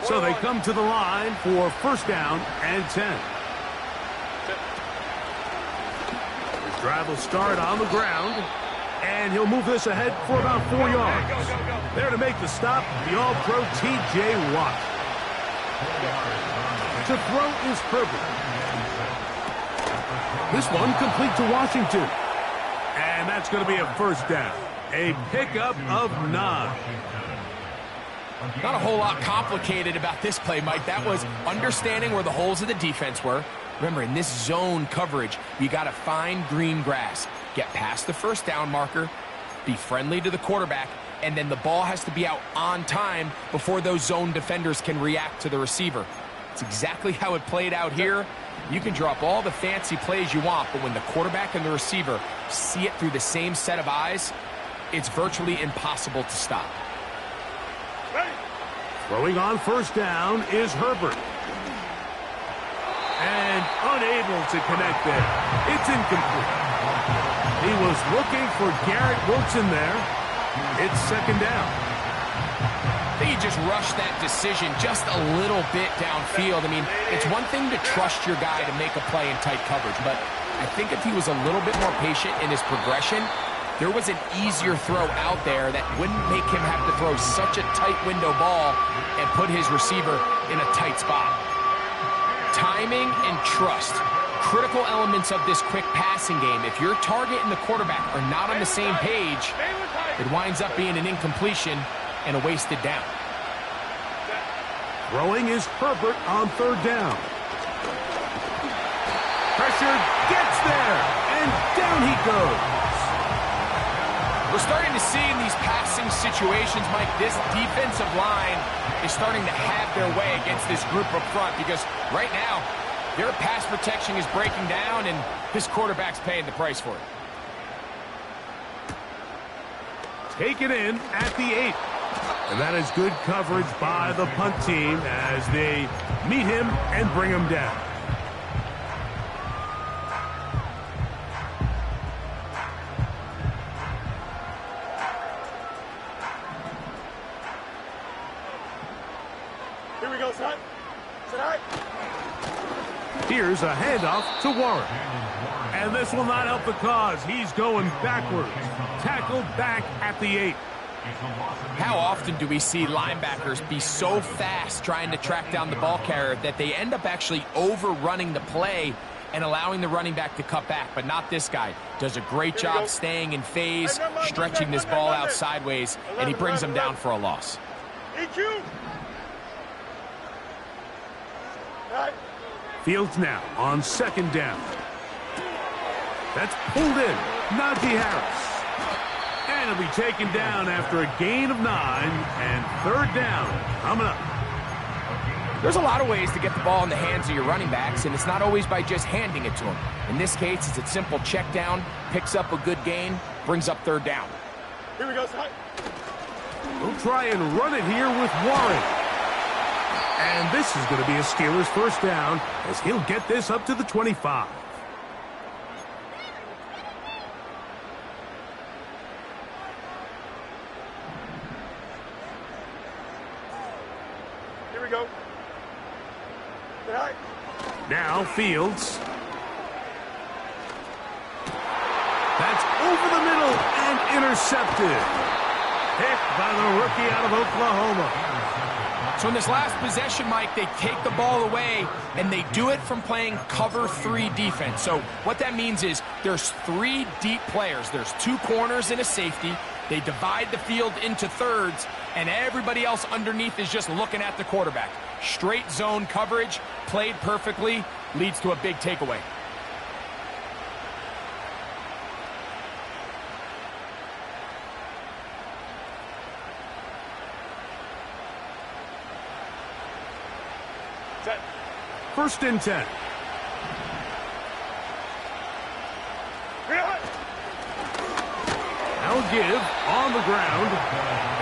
So they come to the line for first down and 10. His drive will start on the ground, and he'll move this ahead for about 4 yards. There to make the stop, the All-Pro T.J. Watt. To throw is Herbert. This one complete to Washington. And that's going to be a first down. A pickup of 9. Not a whole lot complicated about this play, Mike. That was understanding where the holes of the defense were. Remember, in this zone coverage, you got to find green grass. Get past the first down marker, be friendly to the quarterback, and then the ball has to be out on time before those zone defenders can react to the receiver. It's exactly how it played out here. You can draw up all the fancy plays you want, but when the quarterback and the receiver see it through the same set of eyes, it's virtually impossible to stop. Throwing on first down is Herbert. And unable to connect there. It's incomplete. He was looking for Garrett Wilson there. It's second down. I think he just rushed that decision just a little bit downfield. I mean, it's one thing to trust your guy to make a play in tight coverage, but I think if he was a little bit more patient in his progression, there was an easier throw out there that wouldn't make him have to throw such a tight window ball and put his receiver in a tight spot. Timing and trust, critical elements of this quick passing game. If your target and the quarterback are not on the same page, it winds up being an incompletion and a wasted down. Throwing is Herbert on third down. Pressure gets there, and down he goes. We're starting to see in these passing situations, Mike, this defensive line is starting to have their way against this group up front because right now, their pass protection is breaking down and this quarterback's paying the price for it. Taken in at the 8. And that is good coverage by the punt team as they meet him and bring him down. Here we go, son. Tonight. Here's a handoff to Warren. And this will not help the cause. He's going backwards. Tackled back at the 8. How often do we see linebackers be so fast trying to track down the ball carrier that they end up actually overrunning the play and allowing the running back to cut back? But not this guy. Does a great job staying in phase, stretching this ball out sideways, and he brings them down for a loss. Fields now on second down. That's pulled in. Najee Harris. And he'll be taken down after a gain of 9 and third down coming up. There's a lot of ways to get the ball in the hands of your running backs, and it's not always by just handing it to them. In this case, it's a simple check down, picks up a good gain, brings up third down. Here we go, son. We'll try and run it here with Warren. And this is going to be a Steelers first down as he'll get this up to the 25. Here we go. Tonight. Now Fields. That's over the middle and intercepted. Picked by the rookie out of Oklahoma. So in this last possession, Mike, they take the ball away, and they do it from playing cover 3 defense. So what that means is there's 3 deep players. There's 2 corners and a safety. They divide the field into thirds, and everybody else underneath is just looking at the quarterback. Straight zone coverage, played perfectly, leads to a big takeaway. First and 10. Now give on the ground.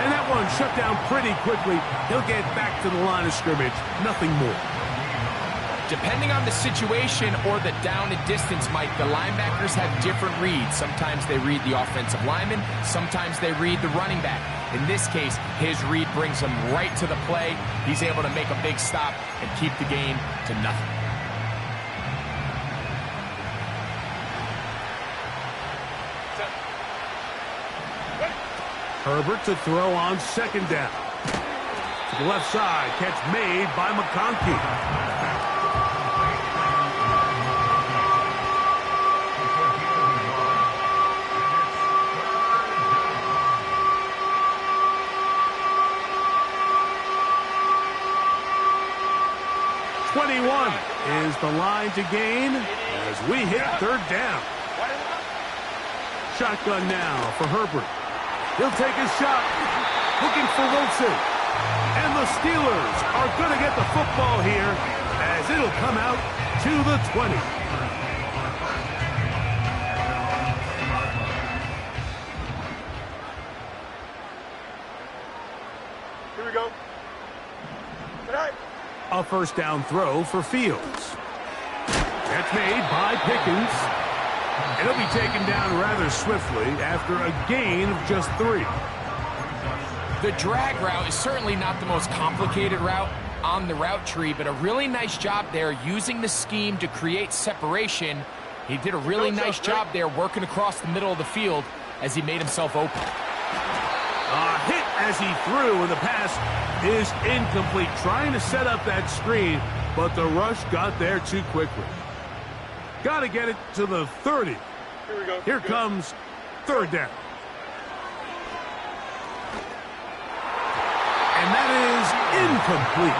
And that one shut down pretty quickly. He'll get back to the line of scrimmage. Nothing more. Depending on the situation or the down and distance, Mike, the linebackers have different reads. Sometimes they read the offensive lineman. Sometimes they read the running back. In this case, his read brings him right to the play. He's able to make a big stop and keep the game to nothing. Herbert to throw on second down. To the left side, catch made by McConkey. 21 is the line to gain as we hit third down. Shotgun now for Herbert. He'll take his shot, looking for Wilson. And the Steelers are going to get the football here as it'll come out to the 20. Here we go. Tonight. A first down throw for Fields. That's made by Pickens. And he'll be taken down rather swiftly after a gain of just 3. The drag route is certainly not the most complicated route on the route tree, but a really nice job there using the scheme to create separation. He did a really nice job there working across the middle of the field as he made himself open. A hit as he threw, and the pass is incomplete. Trying to set up that screen, but the rush got there too quickly. Got to get it to the 30. Here we go. Here comes third down. And that is incomplete.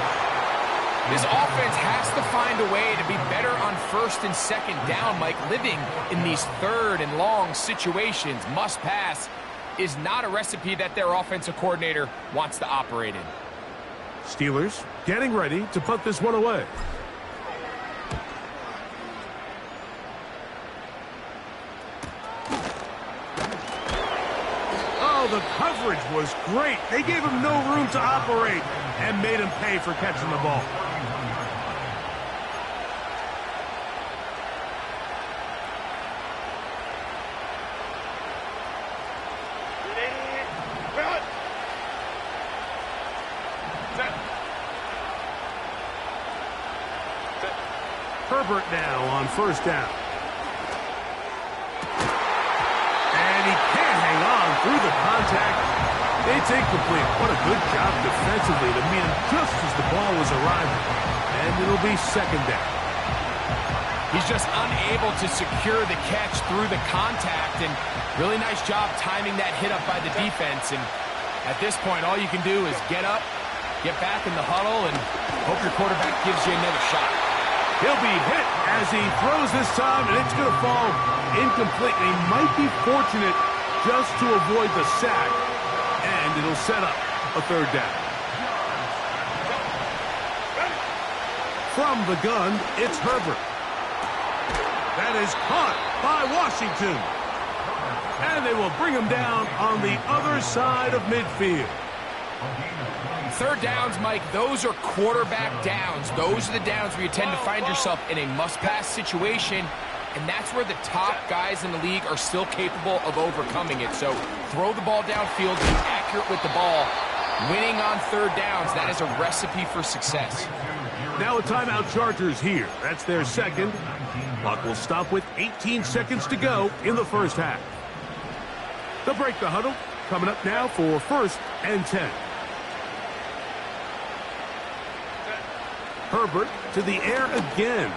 This offense has to find a way to be better on first and second down, Mike. Living in these third and long situations, must pass, is not a recipe that their offensive coordinator wants to operate in. Steelers getting ready to put this one away. Oh, the coverage was great. They gave him no room to operate and made him pay for catching the ball. Herbert now on first down. And he can't hang on through the contact. It's incomplete. What a good job defensively to meet him just as the ball was arriving. And it'll be second down. He's just unable to secure the catch through the contact, and really nice job timing that hit up by the defense. And at this point, all you can do is get up, get back in the huddle, and hope your quarterback gives you another shot. He'll be hit as he throws this time, and it's going to fall incomplete. He might be fortunate just to avoid the sack, and it'll set up a third down. From the gun, it's Herbert. That is caught by Washington. And they will bring him down on the other side of midfield. Third downs, Mike, those are quarterback downs. Those are the downs where you tend to find yourself in a must-pass situation, and that's where the top guys in the league are still capable of overcoming it. So throw the ball downfield, be accurate with the ball. Winning on third downs, that is a recipe for success. Now a timeout, Chargers here. That's their second. Clock will stop with 18 seconds to go in the first half. They'll break the huddle. Coming up now for first and 10. Herbert to the air again.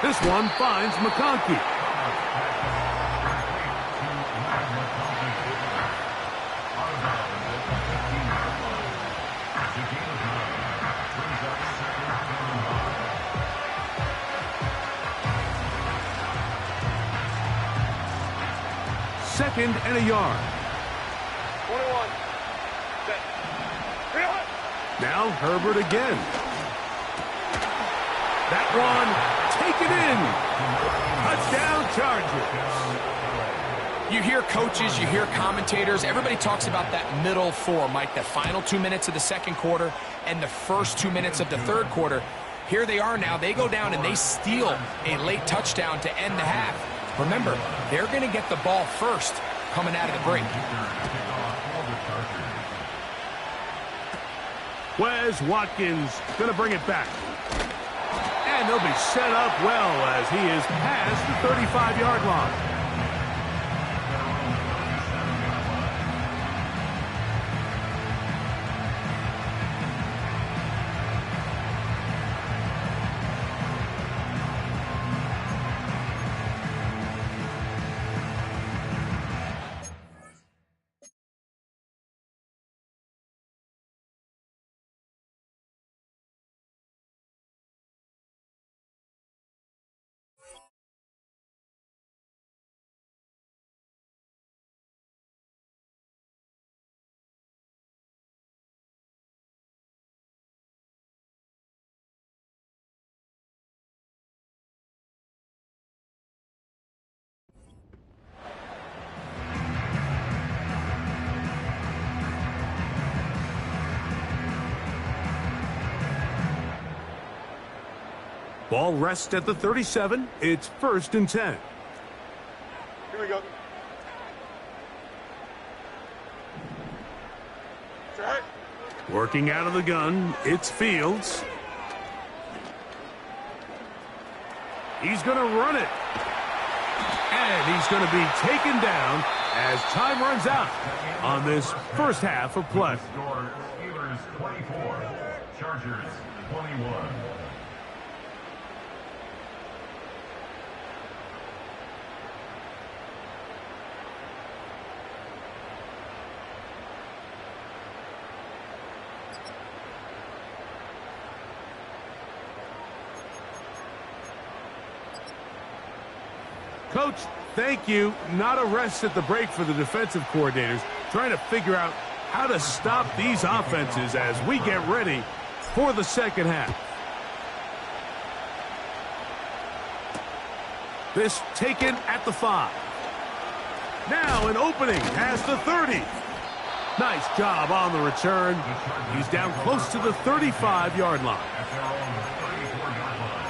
This one finds McConkey. Second and a yard. 21. Now Herbert again. That one, taken in. Touchdown, Chargers. You hear coaches, you hear commentators, everybody talks about that middle four, Mike, the final 2 minutes of the second quarter and the first 2 minutes of the third quarter. Here they are now. They go down and they steal a late touchdown to end the half. Remember, they're going to get the ball first coming out of the break. Wes Watkins going to bring it back. And they'll be set up well as he is past the 35-yard line. Ball rests at the 37. It's 1st and 10. Here we go. Set. Working out of the gun, it's Fields. He's going to run it. And he's going to be taken down as time runs out on this first half of play. Steelers 24, Chargers 21. Coach, thank you. Not a rest at the break for the defensive coordinators, trying to figure out how to stop these offenses as we get ready for the second half. This taken at the 5. Now an opening past the 30. Nice job on the return. He's down close to the 35-yard line. At their own 34-yard line.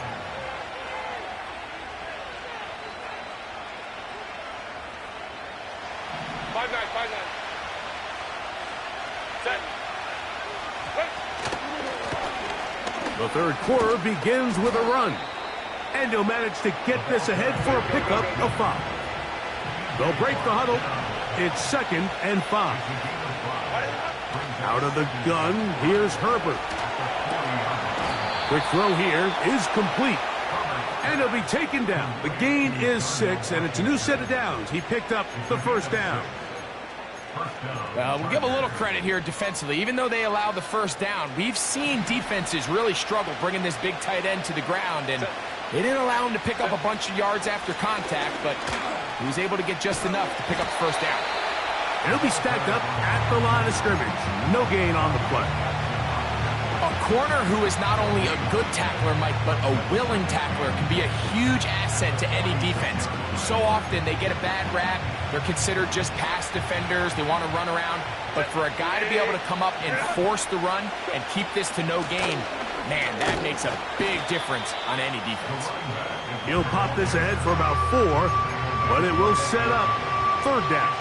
Five nine. Set. Wait. The third quarter begins with a run. And he'll manage to get this ahead for a pickup of 5. They'll break the huddle. It's 2nd and 5. Out of the gun, here's Herbert. Quick throw here is complete. And he'll be taken down. The gain is 6, and it's a new set of downs. He picked up the first down. We'll give a little credit here defensively. Even though they allow the first down, we've seen defenses really struggle bringing this big tight end to the ground, and they didn't allow him to pick up a bunch of yards after contact, but he was able to get just enough to pick up the first down. He'll be stacked up at the line of scrimmage. No gain on the play. A corner who is not only a good tackler, Mike, but a willing tackler can be a huge asset to any defense. So often they get a bad rap. They're considered just pass defenders. They want to run around. But for a guy to be able to come up and force the run and keep this to no gain, man, that makes a big difference on any defense. He'll pop this ahead for about 4, but it will set up 3rd down.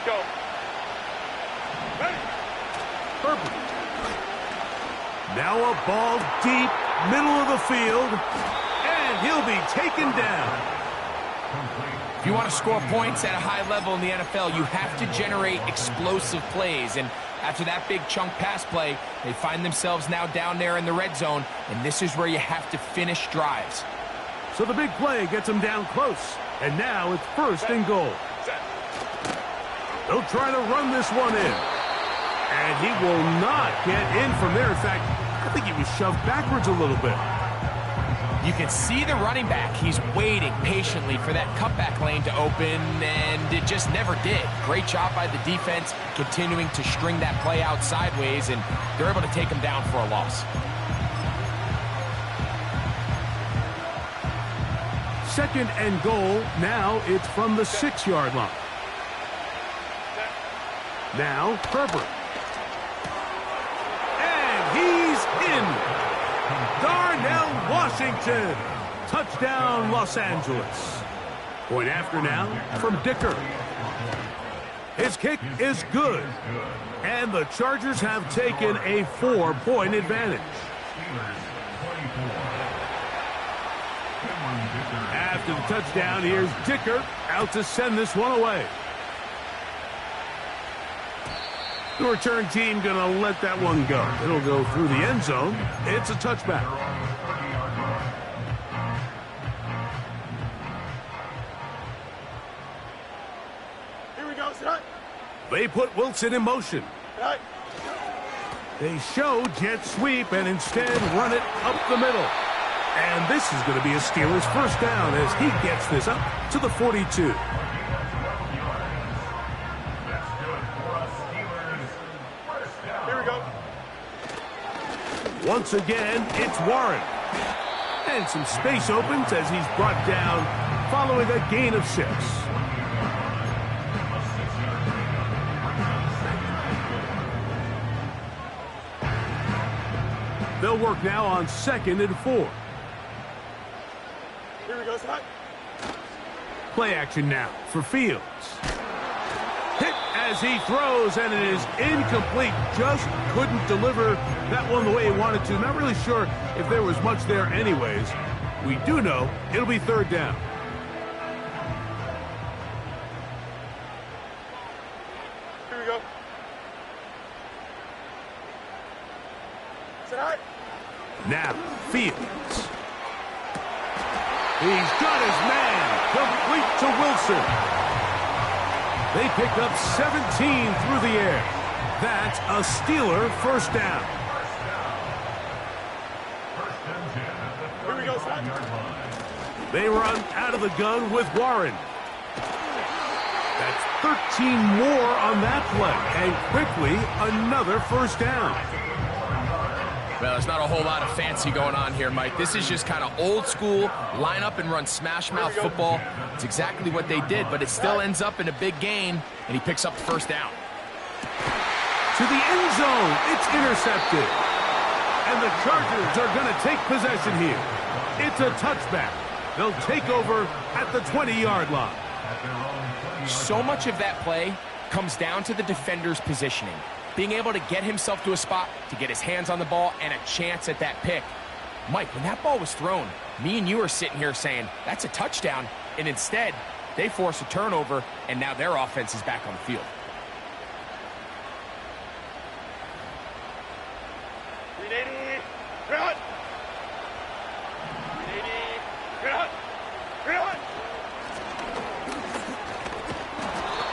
Go. Ready. Herbert. Now a ball deep, middle of the field, and he'll be taken down. If you want to score points at a high level in the NFL, you have to generate explosive plays. And after that big chunk pass play, they find themselves now down there in the red zone, and this is where you have to finish drives. So the big play gets him down close, and now it's 1st and goal. Set. They'll try to run this one in. And he will not get in from there. In fact, I think he was shoved backwards a little bit. You can see the running back. He's waiting patiently for that cutback lane to open, and it just never did. Great job by the defense, continuing to string that play out sideways, and they're able to take him down for a loss. 2nd and goal. Now it's from the 6-yard line. Now Herbert. And he's in. Darnell Washington. Touchdown, Los Angeles. Point after now from Dicker. His kick is good. And the Chargers have taken a 4-point advantage. After the touchdown, here's Dicker out to send this one away. The return team going to let that one go. It'll go through the end zone. It's a touchback. Here we go, set. They put Wilson in motion. Set. They show jet sweep and instead run it up the middle. And this is going to be a Steelers first down as he gets this up to the 42. Once again, it's Warren. And some space opens as he's brought down following a gain of 6. They'll work now on 2nd and 4. Here we go, set. Play action now for Fields. Hit as he throws, and it is incomplete. Just couldn't deliver that one the way he wanted to. Not really sure if there was much there anyways. We do know it'll be 3rd down. Here we go. Set. Now, Fields. He's got his man. Complete to Wilson. They pick up 17 through the air. That's a Steeler first down. Here we go, set. They run out of the gun with Warren. That's 13 more on that play. And quickly, another first down. Well, there's not a whole lot of fancy going on here, Mike. This is just kind of old school, line up and run smash mouth football. It's exactly what they did, but it still ends up in a big gain, and he picks up the first down. To the end zone, it's intercepted. And the Chargers are going to take possession here. It's a touchback. They'll take over at the 20-yard line. So much of that play comes down to the defender's positioning. Being able to get himself to a spot, to get his hands on the ball, and a chance at that pick. Mike, when that ball was thrown, me and you are sitting here saying, that's a touchdown. And instead, they force a turnover, and now their offense is back on the field.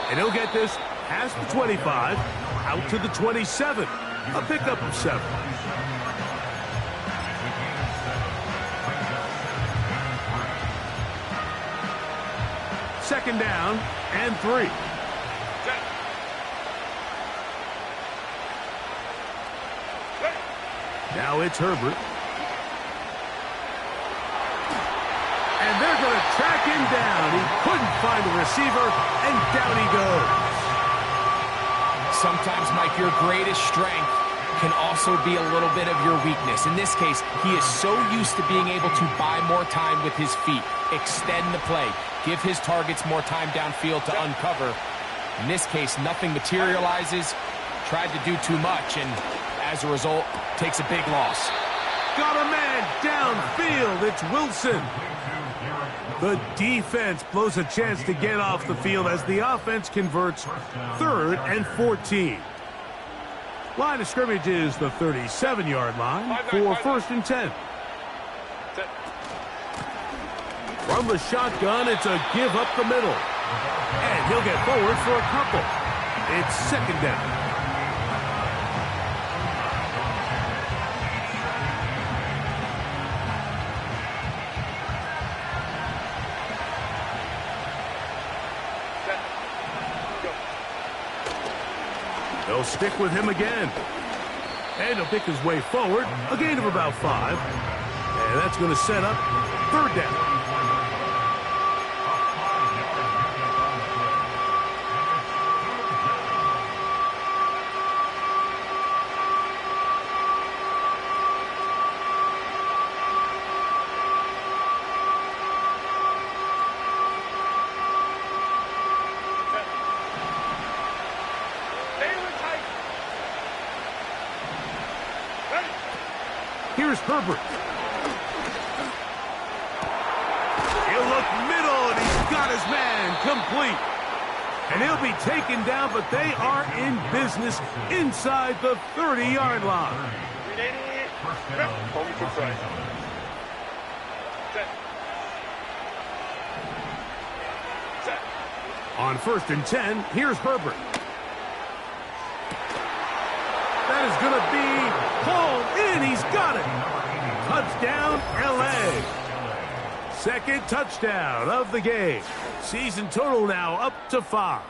And he'll get this past the 25, out to the 27. A pickup of 7. Second down and 3. Now it's Herbert. And they're going to track him down. He couldn't find a receiver, and down he goes. Sometimes, Mike, your greatest strength can also be a little bit of your weakness. In this case, he is so used to being able to buy more time with his feet, extend the play, give his targets more time downfield to uncover. In this case, nothing materializes, tried to do too much, and as a result, takes a big loss. Got a man downfield. It's Wilson. The defense blows a chance to get off the field as the offense converts 3rd and 14. Line of scrimmage is the 37-yard line for 1st and 10. From the shotgun, it's a give up the middle. And he'll get forward for a couple. It's 2nd down. They'll stick with him again. And he'll pick his way forward, a gain of about 5. And that's going to set up 3rd down. Here's Herbert. He'll look middle, and he's got his man complete. And he'll be taken down, but they are in business inside the 30-yard line. Home to try. Set. On 1st and 10, here's Herbert. That is going to be pulled in. He's got it. Touchdown, L.A. Second touchdown of the game. Season total now up to 5.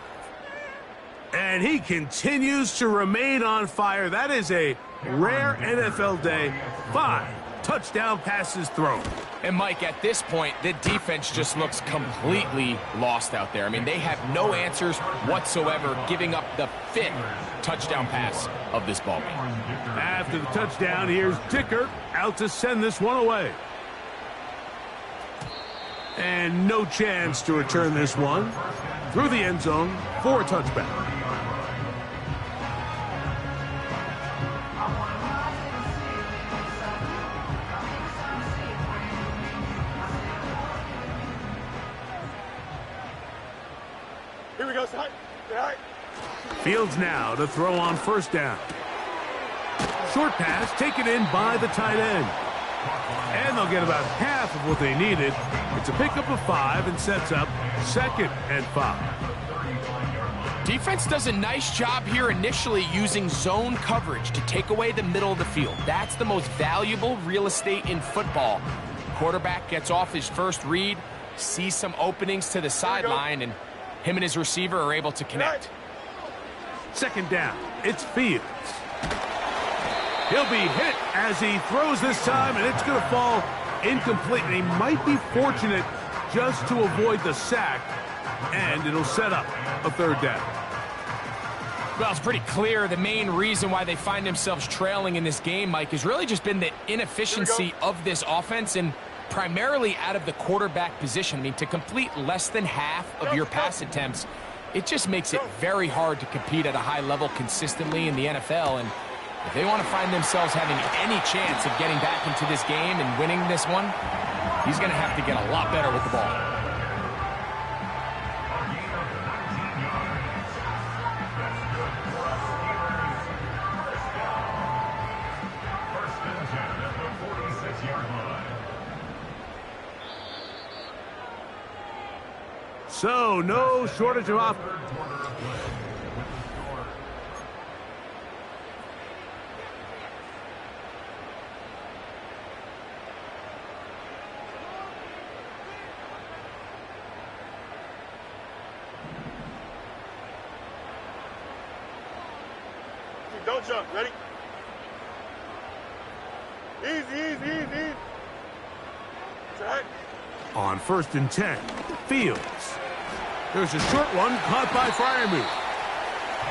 And he continues to remain on fire. That is a rare NFL day. 5 touchdown passes thrown. And, Mike, at this point, the defense just looks completely lost out there. I mean, they have no answers whatsoever, giving up the 5th touchdown pass of this ballgame. After the touchdown, here's Dicker out to send this one away. And no chance to return this one through the end zone for a touchback. Here we go, son. All right. Fields now to throw on 1st down. Short pass taken in by the tight end. And they'll get about half of what they needed. It's a pickup of 5 and sets up 2nd and 5. Defense does a nice job here initially using zone coverage to take away the middle of the field. That's the most valuable real estate in football. Quarterback gets off his first read, sees some openings to the sideline, and him and his receiver are able to connect. 2nd down. It's Fields. He'll be hit as he throws this time, and it's going to fall incomplete. And he might be fortunate just to avoid the sack, and it'll set up a 3rd down. Well, it's pretty clear the main reason why they find themselves trailing in this game, Mike, has really just been the inefficiency of this offense and primarily out of the quarterback position. I mean, to complete less than half of your pass attempts, it just makes it very hard to compete at a high level consistently in the NFL. And if they want to find themselves having any chance of getting back into this game and winning this one, he's going to have to get a lot better with the ball. So, no shortage of offense. Don't jump. Ready? Easy, easy, easy. Set. On 1st and 10, Fields. There's a short one caught by Freiermuth.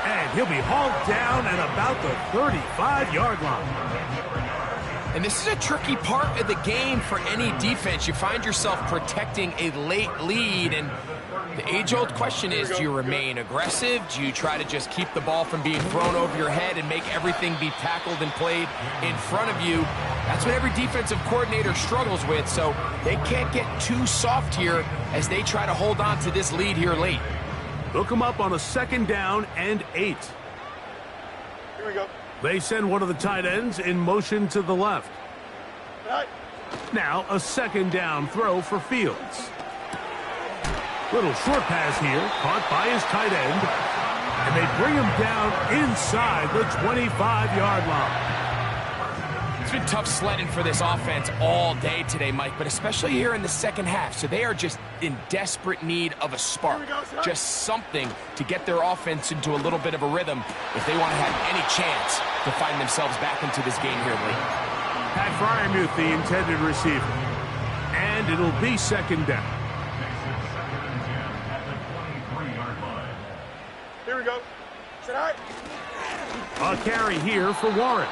And he'll be hauled down at about the 35-yard line. And this is a tricky part of the game for any defense. You find yourself protecting a late lead, and the age-old question is, do you remain aggressive? Do you try to just keep the ball from being thrown over your head and make everything be tackled and played in front of you? That's what every defensive coordinator struggles with, so they can't get too soft here as they try to hold on to this lead here late. Look them up on a 2nd down and 8. Here we go. They send one of the tight ends in motion to the left. All right. Now a 2nd down throw for Fields. Little short pass here, caught by his tight end. And they bring him down inside the 25-yard line. It's been tough sledding for this offense all day today, Mike, but especially here in the second half. So they are just in desperate need of a spark, just something to get their offense into a little bit of a rhythm if they want to have any chance to find themselves back into this game here late. Pat Freiermuth, the intended receiver. And it'll be 2nd down. Here we go. Set. A carry here for Warren.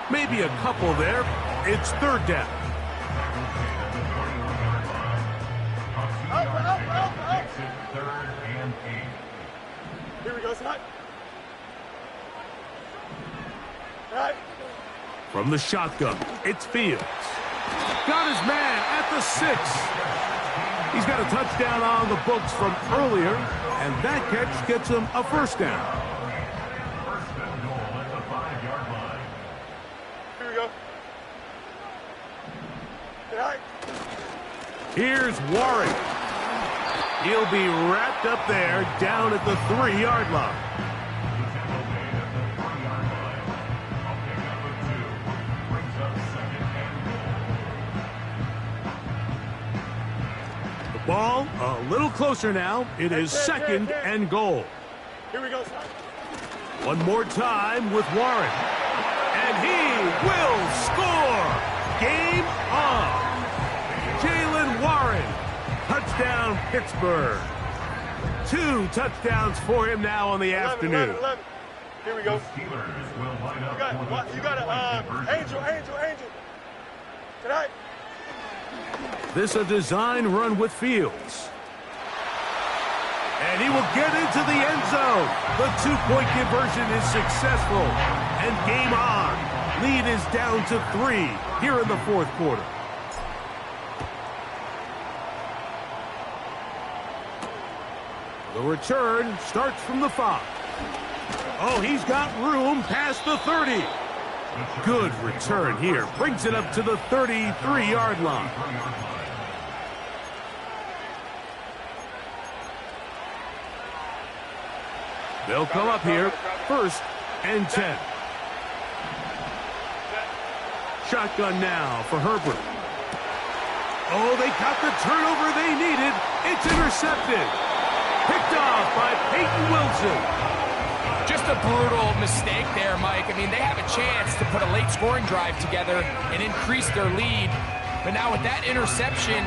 Maybe a couple there. It's 3rd down. Up. 3rd and 8. Here we go, set. All right. From the shotgun, it's Fields. Got his man at the 6. He's got a touchdown on the books from earlier, and that catch gets him a first down. First and goal at the 5-yard line. Here we go. Sit high. Here's Warren. He'll be wrapped up there down at the 3-yard line. Ball a little closer now. It is second and goal. Here we go, son. One more time with Warren. And he will score. Game on. Jaylen Warren. Touchdown, Pittsburgh. 2 touchdowns for him now on the 11, afternoon. 11. Here we go. Steelers will line up for You got a Angel. Tonight. This a design run with Fields. And he will get into the end zone. The 2-point conversion is successful. And game on. Lead is down to 3 here in the 4th quarter. The return starts from the 5. Oh, he's got room past the 30. Good return here. Brings it up to the 33-yard line. They'll come up here, 1st and 10. Shotgun now for Herbert. Oh, they got the turnover they needed. It's intercepted. Picked off by Peyton Wilson. Just a brutal mistake there, Mike. I mean, they have a chance to put a late scoring drive together and increase their lead. But now with that interception,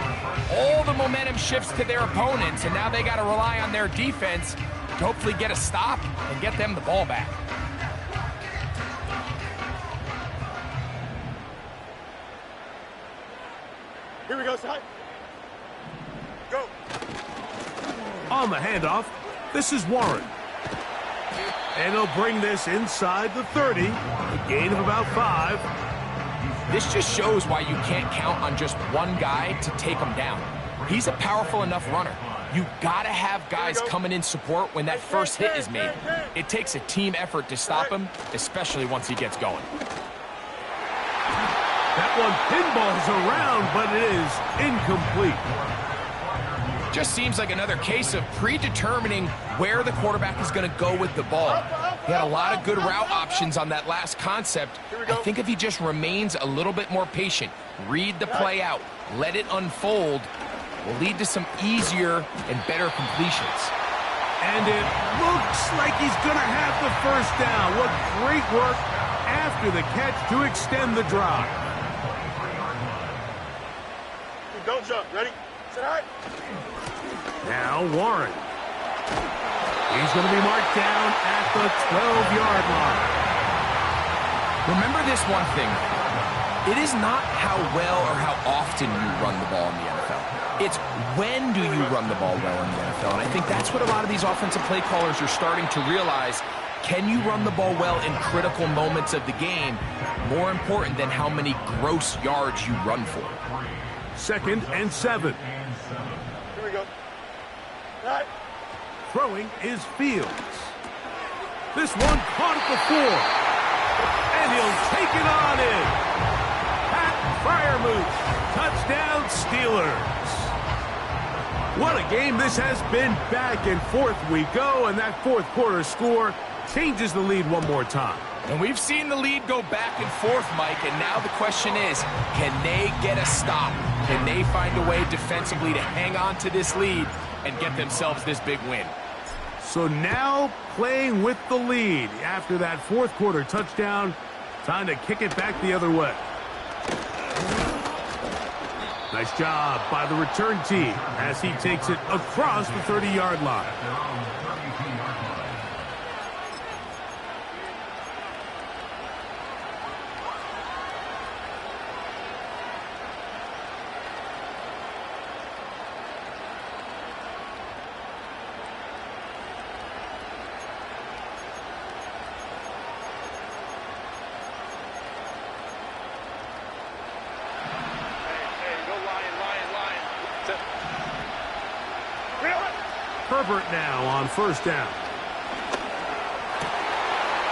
all the momentum shifts to their opponents, and now they got to rely on their defense to hopefully get a stop and get them the ball back. Here we go, son. Go. On the handoff, this is Warren. And he'll bring this inside the 30, a gain of about 5. This just shows why you can't count on just one guy to take him down. He's a powerful enough runner. You gotta have guys coming in support when that first hit is made. It takes a team effort to stop him, especially once he gets going. That one pinballs around, but it is incomplete. Just seems like another case of predetermining where the quarterback is going to go with the ball. He had a lot of good route options on that last concept. I think if he just remains a little bit more patient, read the play out, let it unfold, will lead to some easier and better completions. And it looks like he's going to have the first down. What great work after the catch to extend the drive. Don't jump. Ready? Sit high. Now Warren. He's going to be marked down at the 12-yard line. Remember this one thing. It is not how well or how often you run the ball in the NFL. It's when do you run the ball well in the NFL. And I think that's what a lot of these offensive play callers are starting to realize. Can you run the ball well in critical moments of the game? More important than how many gross yards you run for. 2nd and 7. Here we go. Right. Throwing is Fields. This one caught at the 4. And he'll take it on in. Pat Freiermuth. Touchdown Steelers. What a game this has been. Back and forth we go. And that 4th quarter score changes the lead one more time. And we've seen the lead go back and forth, Mike, and now the question is, can they get a stop? Can they find a way defensively to hang on to this lead and get themselves this big win? So now playing with the lead after that 4th quarter touchdown, time to kick it back the other way. Nice job by the return team as he takes it across the 30-yard line. Herbert now on first down.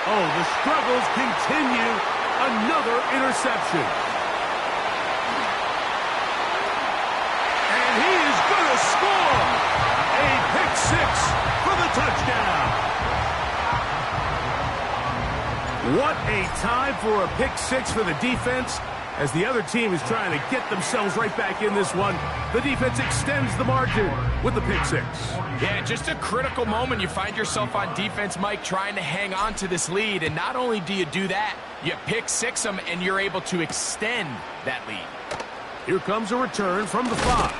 Oh, the struggles continue. Another interception. And he is going to score. A pick six for the touchdown. What a time for a pick six for the defense. As the other team is trying to get themselves right back in this one, the defense extends the margin with the pick six. Yeah, just a critical moment. You find yourself on defense, Mike, trying to hang on to this lead. And not only do you do that, you pick six them, and you're able to extend that lead. Here comes a return from the 5.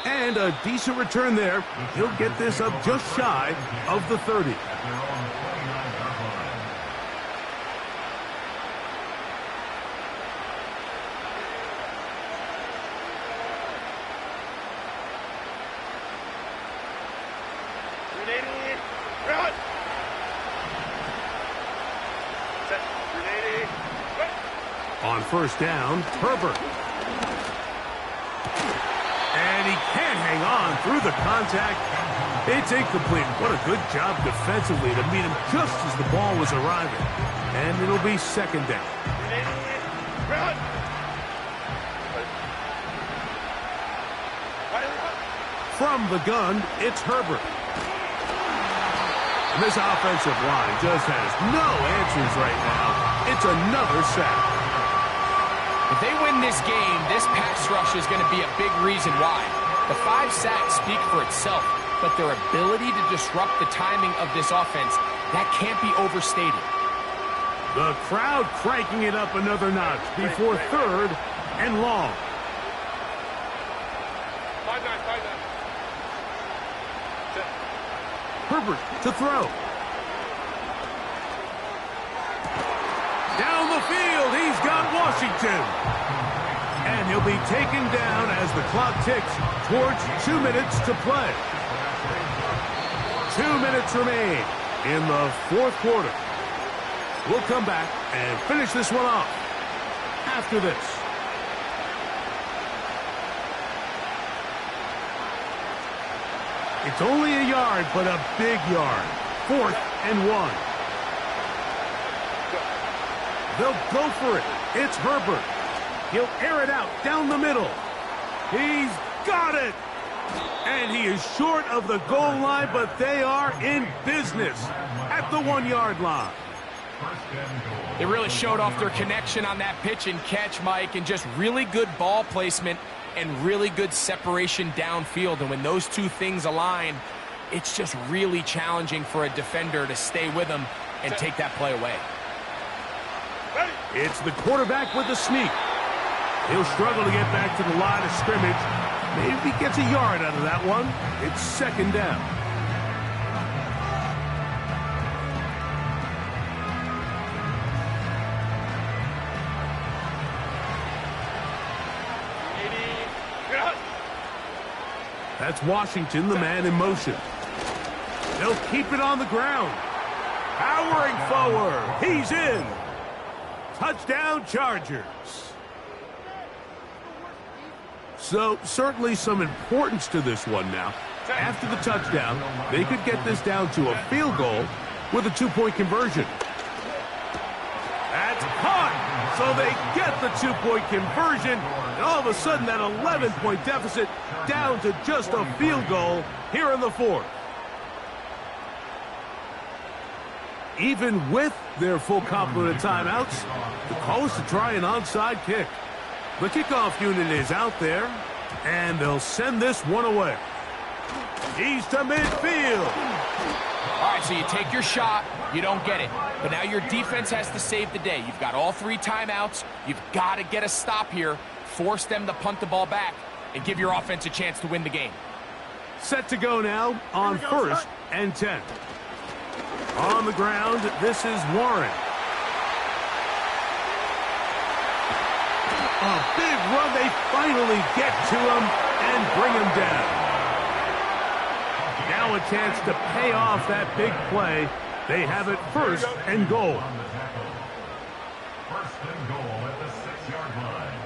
And a decent return there. He'll get this up just shy of the 30. On first down, Herbert. And he can't hang on through the contact. It's incomplete. What a good job defensively to meet him just as the ball was arriving. And it'll be second down. From the gun, it's Herbert. And this offensive line just has no answers right now. It's another sack. If they win this game, this pass rush is going to be a big reason why. The 5 sacks speak for itself, but their ability to disrupt the timing of this offense, that can't be overstated. The crowd cranking it up another notch before third and long. 5-9. Herbert to throw. Down the field, he's got Washington. And he'll be taken down as the clock ticks towards 2 minutes to play. 2 minutes remain in the fourth quarter. We'll come back and finish this one off after this. It's only a yard, but a big yard. 4th and 1. They'll go for it. It's Herbert. He'll air it out down the middle. He's got it. And he is short of the goal line, but they are in business at the 1-yard line. They really showed off their connection on that pitch and catch, Mike, and just really good ball placement and really good separation downfield. And when those two things align, it's just really challenging for a defender to stay with them and take that play away. It's the quarterback with the sneak. He'll struggle to get back to the line of scrimmage. Maybe he gets a yard out of that one. It's second down. That's Washington, the man in motion. They'll keep it on the ground. Powering forward. He's in. Touchdown, Chargers. So, certainly some importance to this one now. After the touchdown, they could get this down to a field goal with a 2-point conversion. That's caught! So they get the 2-point conversion, and all of a sudden that 11-point deficit down to just a field goal here in the fourth. Even with their full complement of timeouts, the call is to try an onside kick. The kickoff unit is out there, and they'll send this one away. He's to midfield. All right, so you take your shot, you don't get it. But now your defense has to save the day. You've got all 3 timeouts. You've got to get a stop here, force them to punt the ball back, and give your offense a chance to win the game. Set to go now on 1st and 10. On the ground, this is Warren. A big run. They finally get to him and bring him down. Now a chance to pay off that big play. They have it 1st and goal. First and goal at the 6-yard line.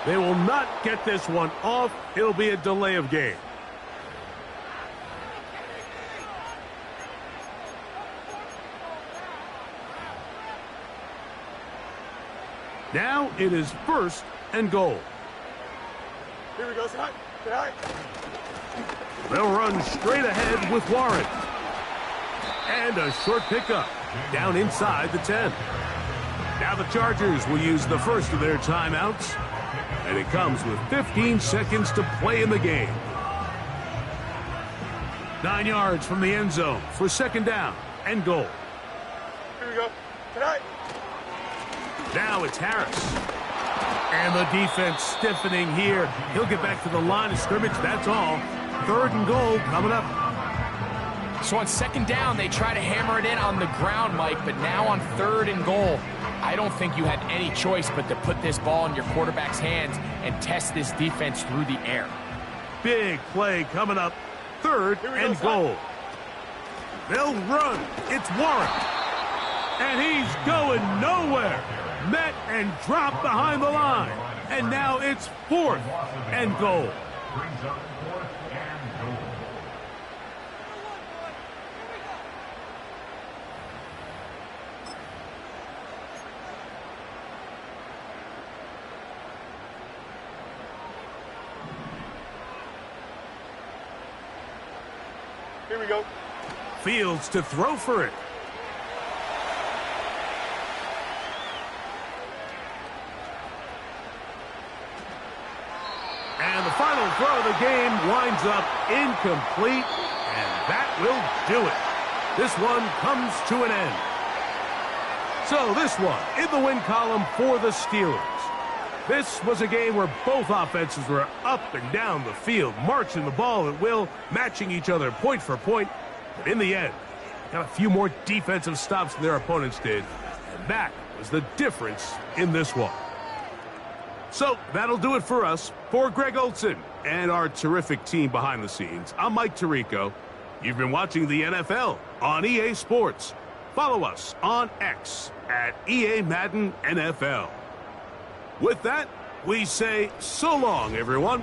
They will not get this one off. It'll be a delay of game. Now it is 1st and goal. Here we go. Say hi. Say hi. They'll run straight ahead with Warren. And a short pickup down inside the 10. Now the Chargers will use the first of their timeouts. And it comes with 15 seconds to play in the game. 9 yards from the end zone for 2nd down and goal. Here we go. Say hi. Now it's Harris. And the defense stiffening here. He'll get back to the line of scrimmage. That's all. 3rd and goal coming up. So on 2nd down, they try to hammer it in on the ground, Mike, but now on 3rd and goal, I don't think you had any choice but to put this ball in your quarterback's hands and test this defense through the air. Big play coming up. 3rd and goal. They'll run. It's Warren. And he's going nowhere. Met and dropped behind the line. And now it's 4th and goal. Brings up 4th and goal. Here we go. Fields to throw for it. And the final throw of the game winds up incomplete, and that will do it. This one comes to an end. So this one in the win column for the Steelers. This was a game where both offenses were up and down the field, marching the ball at will, matching each other point for point. But in the end, got a few more defensive stops than their opponents did, and that was the difference in this one. So that'll do it for us. For Greg Olsen and our terrific team behind the scenes, I'm Mike Tirico. You've been watching the NFL on EA Sports. Follow us on X at EA Madden NFL. With that, we say so long, everyone.